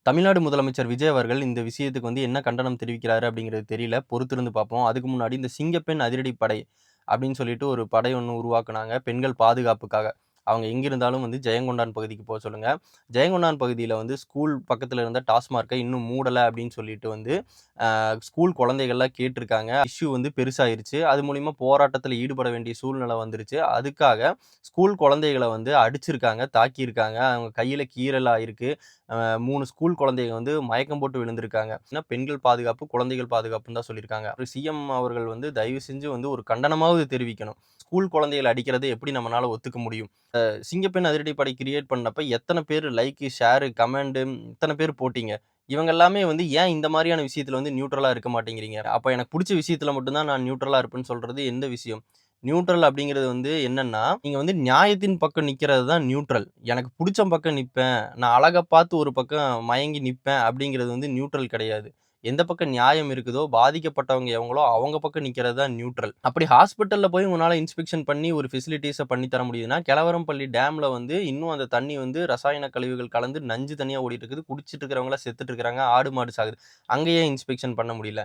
தமிழ்நாடு முதலமைச்சர் விஜய் அவர்கள் இந்த விஷயத்துக்கு என்ன கண்டனம் தெரிவிக்கிறாரு அப்படிங்கிறது தெரியல. பொறுத்திருந்து பார்ப்போம். அதுக்கு முன்னாடி இந்த சிங்கப்பெண் அதிரடிப்படை அப்படின்னு சொல்லிட்டு ஒரு படை ஒண்ணு உருவாக்குனாங்க. பெண்கள் பாதுகாப்புக்காக. அவங்க எங்க இருந்தாலும் ஜெயங்கொண்டான் பகுதிக்கு சொல்லுங்க. ஜெயங்கொண்டான் பகுதியில ஸ்கூல் பக்கத்துல இருந்த டாஸ்மார்க்க இன்னும் மூடல அப்படின்னு சொல்லிட்டு ஸ்கூல் குழந்தைகள்லாம் கேட்டிருக்காங்க. இஷ்யூ பெருசாயிருச்சு. அது மூலியமா போராட்டத்துல ஈடுபட வேண்டிய சூழ்நிலை வந்துருச்சு. அதுக்காக ஸ்கூல் குழந்தைகள அடிச்சிருக்காங்க, தாக்கியிருக்காங்க. அவங்க கையில கீறல் ஆயிருக்கு. 3 ஸ்கூல் குழந்தைங்க மயக்கம் போட்டு விழுந்திருக்காங்க. ஏன்னா பெண்கள் பாதுகாப்பு, குழந்தைகள் பாதுகாப்புன்னு தான் சொல்லியிருக்காங்க. சிஎம் அவர்கள் தயவு செஞ்சு ஒரு கண்டனமாவது தெரிவிக்கணும். ஸ்கூல் குழந்தைகள அடிக்கிறத எப்படி நம்மனால ஒத்துக்க முடியும்? சிங்கப்பெண் அதிரடிப்படை கிரியேட் பண்ணப்ப எத்தன பேர் லைக், ஷேர், கமெண்ட் இத்தன பேர் போட்டீங்க. இவங்க எல்லாமே ஏன் இந்த மாரியான விஷயத்துல நியூட்ரலா இருக்க மாட்டேங்கிறீங்க? அப்ப எனக்கு புடிச்ச விஷயத்துல மட்டும் தான் நான் நியூட்ரலா இருப்பேன்னு சொல்றது எந்த விஷயம்? நியூட்ரல் அப்படிங்கிறது என்னன்னா, நீங்க நியாயத்தின் பக்கம் நிக்கிறது தான் நியூட்ரல். எனக்கு புடிச்ச பக்கம் நிப்பேன். நான் அழக பார்த்து ஒரு பக்கம் மயங்கி நிப்பேன் அப்படிங்கிறது நியூட்ரல் கிடையாது. எந்த பக்கம் நியாயம் இருக்குதோ, பாதிக்கப்பட்டவங்க எவங்களோ அவங்க பக்கம் நிக்கிறது தான் நியூட்ரல். அப்படி ஹாஸ்பிட்டல்ல போய் உங்களால இன்ஸ்பெக்ஷன் பண்ணி ஒரு ஃபெசிலிட்டீஸ பண்ணி தர முடியுதுன்னா, கெலவரம்பள்ளி டேம்ல இன்னும் அந்த தண்ணி ரசாயன கழிவுகள் கலந்து நஞ்சு தண்ணியா ஓடிட்டு இருக்குது. குடிச்சிட்டு இருக்கிறவங்கலாம் செத்துட்டு இருக்காங்க. ஆடு, மாடு சாகுது. அங்க ஏன் இன்ஸ்பெக்ஷன் பண்ண முடியல?